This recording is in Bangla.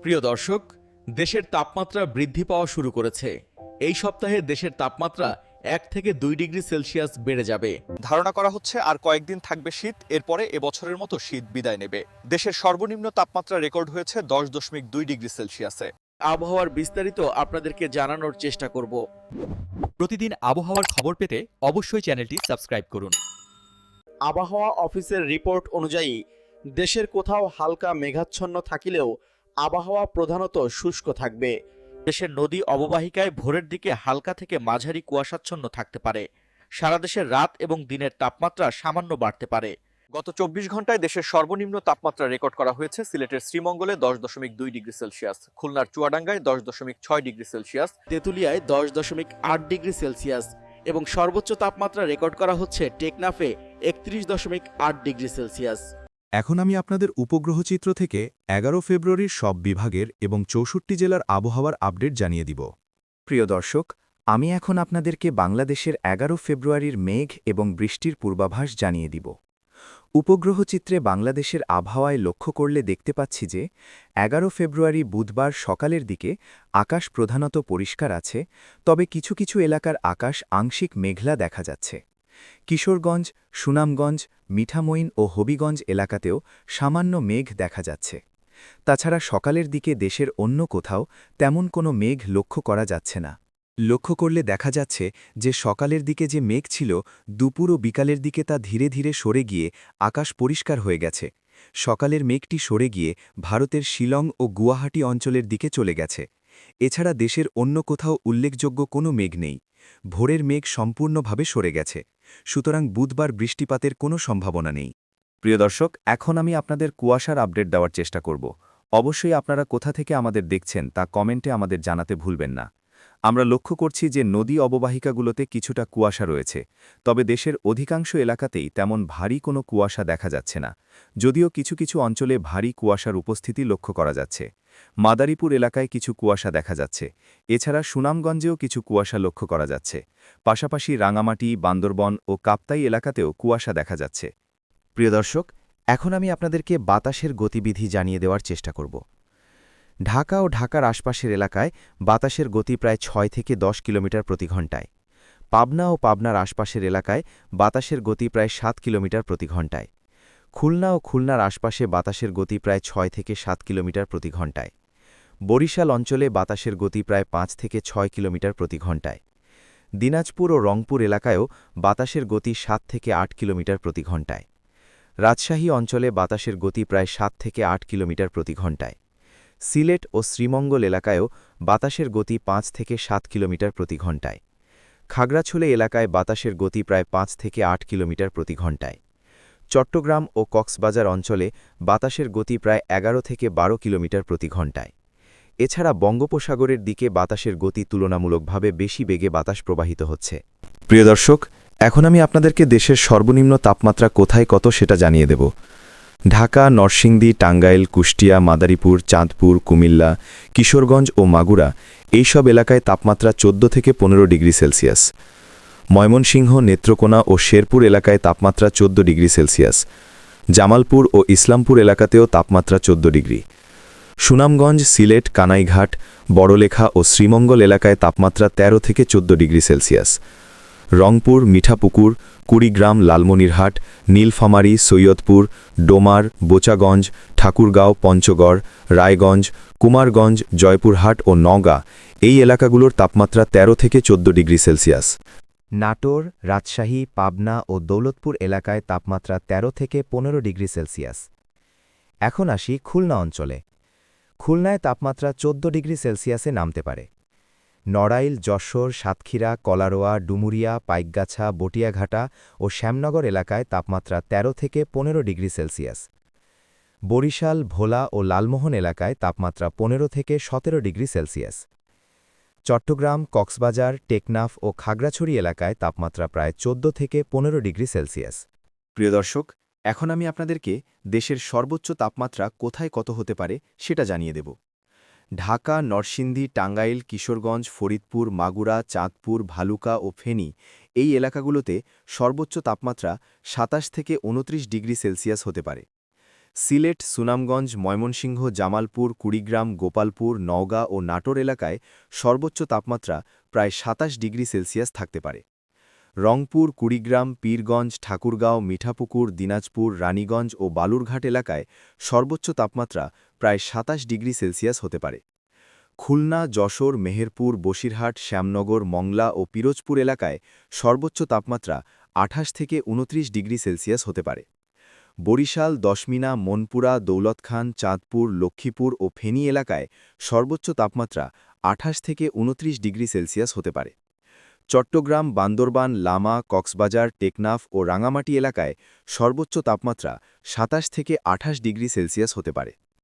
প্রিয় দর্শক, দেশের তাপমাত্রা বৃদ্ধি পাওয়া শুরু করেছে। এই সপ্তাহে দেশের তাপমাত্রা 1 থেকে 2 ডিগ্রি সেলসিয়াস বেড়ে যাবে। ধারণা করা হচ্ছে আর কয়েকদিন থাকবে শীত, এরপরে এবছরের মতো শীত বিদায় নেবে। দেশের সর্বনিম্ন তাপমাত্রা রেকর্ড হয়েছে 10.2 ডিগ্রি সেলসিয়াসে। আবহাওয়ার বিস্তারিত আপনাদেরকে জানানোর চেষ্টা করব। প্রতিদিন আবহাওয়ার খবর পেতে অবশ্যই চ্যানেলটি সাবস্ক্রাইব করুন। আবহাওয়া অফিসের রিপোর্ট অনুযায়ী দেশের কোথাও হালকা মেঘাচ্ছন্ন থাকিলেও আবহাওয়া প্রধানত শুষ্ক থাকবে। দেশের নদী অববাহিকায় ভোরের দিকে হালকা থেকে মাঝারি কুয়াশাচ্ছন্ন থাকতে পারে। সারা দেশের রাত এবং দিনের তাপমাত্রা সামান্য বাড়তে পারে। গত 24 ঘন্টায় দেশের সর্বনিম্ন তাপমাত্রা রেকর্ড করা হয়েছে সিলেটের শ্রীমঙ্গলে 10.2 ডিগ্রি সেলসিয়াস, খুলনার চুয়াডাঙ্গায় 10.6 ডিগ্রি সেলসিয়াস, তেঁতুলিয়ায় 10.8 ডিগ্রি সেলসিয়াস এবং সর্বোচ্চ তাপমাত্রা রেকর্ড করা হচ্ছে টেকনাফে 31.8 ডিগ্রি সেলসিয়াস। এখন আমি আপনাদের উপগ্রহ চিত্র থেকে 11 ফেব্রুয়ারির সব বিভাগের এবং 64 জেলার আবহাওয়ার আপডেট জানিয়ে দিব। প্রিয় দর্শক, আমি এখন আপনাদেরকে বাংলাদেশের 11 ফেব্রুয়ারির মেঘ এবং বৃষ্টির পূর্বাভাস জানিয়ে দিব। উপগ্রহ চিত্রে বাংলাদেশের আবহাওয়ায় লক্ষ্য করলে দেখতে পাচ্ছি যে 11 ফেব্রুয়ারি বুধবার সকালের দিকে আকাশ প্রধানত পরিষ্কার আছে, তবে কিছু কিছু এলাকার আকাশ আংশিক মেঘলা দেখা যাচ্ছে। কিশোরগঞ্জ, সুনামগঞ্জ, মিঠামইন ও হবিগঞ্জ এলাকাতেও সামান্য মেঘ দেখা যাচ্ছে। তাছাড়া সকালের দিকে দেশের অন্য কোথাও তেমন কোনো মেঘ লক্ষ্য করা যাচ্ছে না। লক্ষ্য করলে দেখা যাচ্ছে যে সকালের দিকে যে মেঘ ছিল, দুপুর ও বিকালের দিকে তা ধীরে ধীরে সরে গিয়ে আকাশ পরিষ্কার হয়ে গেছে। সকালের মেঘটি সরে গিয়ে ভারতের শিলং ও গুয়াহাটি অঞ্চলের দিকে চলে গেছে। এছাড়া দেশের অন্য কোথাও উল্লেখযোগ্য কোনো মেঘ নেই। ভোরের মেঘ সম্পূর্ণভাবে সরে গেছে, সুতরাং বুধবার বৃষ্টিপাতের কোনো সম্ভাবনা নেই। প্রিয় দর্শক, এখন আমি আপনাদের কুয়াশার আপডেট দেওয়ার চেষ্টা করব। অবশ্যই আপনারা কোথা থেকে আমাদের দেখছেন তা কমেন্টে আমাদের জানাতে ভুলবেন না। আমরা লক্ষ্য করছি যে নদী অববাহিকাগুলোতে কিছুটা কুয়াশা রয়েছে, তবে দেশের অধিকাংশ এলাকাতেই তেমন ভারী কোনো কুয়াশা দেখা যাচ্ছে না, যদিও কিছু কিছু অঞ্চলে ভারী কুয়াশার উপস্থিতি লক্ষ্য করা যাচ্ছে। মাদারীপুর এলাকায় কিছু কুয়াশা দেখা যাচ্ছে। এছাড়া সুনামগঞ্জেও কিছু কুয়াশা লক্ষ্য করা যাচ্ছে। পাশাপাশি রাঙামাটি, বান্দরবন ও কাপ্তাই এলাকাতেও কুয়াশা দেখা যাচ্ছে। প্রিয় দর্শক, এখন আমি আপনাদেরকে বাতাসের গতিবিধি জানিয়ে দেওয়ার চেষ্টা করব। ঢাকা ও ঢাকার আশপাশের এলাকায় বাতাসের গতি প্রায় 6 থেকে 10 কিলোমিটার প্রতি ঘণ্টায়। পাবনা ও পাবনার আশপাশের এলাকায় বাতাসের গতি প্রায় 7 কিলোমিটার প্রতি ঘণ্টায়। খুলনা ও খুলনার আশপাশে বাতাসের গতি প্রায় 6 থেকে 7 কিলোমিটার প্রতি ঘণ্টায়। বরিশাল অঞ্চলে বাতাসের গতি প্রায় 5 থেকে 6 কিলোমিটার প্রতি ঘণ্টায়। দিনাজপুর ও রংপুর এলাকায়ও বাতাসের গতি 7 থেকে 8 কিলোমিটার প্রতি ঘণ্টায়। রাজশাহী অঞ্চলে বাতাসের গতি প্রায় 7 থেকে 8 কিলোমিটার প্রতি ঘণ্টায়। সিলেট ও শ্রীমঙ্গল এলাকায়ও বাতাসের গতি 5 থেকে 7 কিলোমিটার প্রতি ঘণ্টায়। খাগড়াছড়ি এলাকায় বাতাসের গতি প্রায় 5 থেকে 8 কিলোমিটার প্রতি ঘণ্টায়। চট্টগ্রাম ও কক্সবাজার অঞ্চলে বাতাসের গতি প্রায় 11 থেকে 12 কিলোমিটার প্রতি ঘণ্টায়। এছাড়া বঙ্গোপসাগরের দিকে বাতাসের গতি তুলনামূলকভাবে বেশি বেগে বাতাস প্রবাহিত হচ্ছে। প্রিয় দর্শক, এখন আমি আপনাদেরকে দেশের সর্বনিম্ন তাপমাত্রা কোথায় কত সেটা জানিয়ে দেব। ঢাকা, নরসিংদী, টাঙ্গাইল, কুষ্টিয়া, মাদারীপুর, চাঁদপুর, কুমিল্লা, কিশোরগঞ্জ ও মাগুরা এইসব এলাকায় তাপমাত্রা 14 থেকে 15 ডিগ্রি সেলসিয়াস। ময়মনসিংহ, নেত্রকোনা ও শেরপুর এলাকায় তাপমাত্রা 14 ডিগ্রি সেলসিয়াস। জামালপুর ও ইসলামপুর এলাকাতেও তাপমাত্রা 14 ডিগ্রি। সুনামগঞ্জ, সিলেট, কানাইঘাট, বড়লেখা ও শ্রীমঙ্গল এলাকায় তাপমাত্রা 13 থেকে 14 ডিগ্রি সেলসিয়াস। রংপুর, মিঠাপুকুর, কুড়িগ্রাম, লালমনিরহাট, নীলফামারী, সৈয়দপুর, ডোমার, বোচাগঞ্জ, ঠাকুরগাঁও, পঞ্চগড়, রায়গঞ্জ, কুমারগঞ্জ, জয়পুরহাট ও নওগাঁ এই এলাকাগুলোর তাপমাত্রা 13 থেকে 14 ডিগ্রি সেলসিয়াস। নাটোর, রাজশাহী, পাবনা ও দৌলতপুর এলাকায় তাপমাত্রা 13 থেকে 15 ডিগ্রি সেলসিয়াস। এখন আসি খুলনা অঞ্চলে। খুলনায় তাপমাত্রা 14 ডিগ্রি সেলসিয়াসে নামতে পারে। নড়াইল, যশোর, সাতক্ষীরা, কলারোয়া, ডুমুরিয়া, পাইকগাছা, বটিয়াঘাটা ও শ্যামনগর এলাকায় তাপমাত্রা 13 থেকে 15 ডিগ্রি সেলসিয়াস। বরিশাল, ভোলা ও লালমোহন এলাকায় তাপমাত্রা 15 থেকে 17 ডিগ্রি সেলসিয়াস। চট্টগ্রাম, কক্সবাজার, টেকনাফ ও খাগড়াছড়ি এলাকায় তাপমাত্রা প্রায় 14 থেকে 15 ডিগ্রি সেলসিয়াস। প্রিয় দর্শক, এখন আমি আপনাদেরকে দেশের সর্বোচ্চ তাপমাত্রা কোথায় কত হতে পারে সেটা জানিয়ে দেব। ঢাকা, নরসিংদী, টাঙ্গাইল, কিশোরগঞ্জ, ফরিদপুর, মাগুরা, চাঁদপুর, ভালুকা ও ফেনী এই এলাকাগুলোতে সর্বোচ্চ তাপমাত্রা 27 থেকে 29 ডিগ্রি সেলসিয়াস হতে পারে। সিলেট, সুনামগঞ্জ, ময়মনসিংহ, জামালপুর, কুড়িগ্রাম, গোপালপুর, নওগাঁ ও নাটোর এলাকায় সর্বোচ্চ তাপমাত্রা প্রায় ২৭ ডিগ্রি সেলসিয়াস থাকতে পারে। রংপুর, কুড়িগ্রাম, পীরগঞ্জ, ঠাকুরগাঁও, মিঠাপুকুর, দিনাজপুর, রানীগঞ্জ ও বালুরঘাট এলাকায় সর্বোচ্চ তাপমাত্রা প্রায় ২৭ ডিগ্রি সেলসিয়াস হতে পারে। খুলনা, যশোর, মেহেরপুর, বসিরহাট, শ্যামনগর, মংলা ও পিরোজপুর এলাকায় সর্বোচ্চ তাপমাত্রা ২৮ থেকে ২৯ ডিগ্রি সেলসিয়াস হতে পারে। বরিশাল, দশমিনা, মনপুরা, দৌলতখান, চাঁদপুর, লক্ষ্মীপুর ও ফেনী এলাকায় সর্বোচ্চ তাপমাত্রা ২৮ থেকে ২৯ ডিগ্রি সেলসিয়াস হতে পারে। চট্টগ্রাম, বান্দরবান, লামা, কক্সবাজার, টেকনাফ ও রাঙামাটি এলাকায় সর্বোচ্চ তাপমাত্রা ২৭ থেকে ২৮ ডিগ্রি সেলসিয়াস হতে পারে।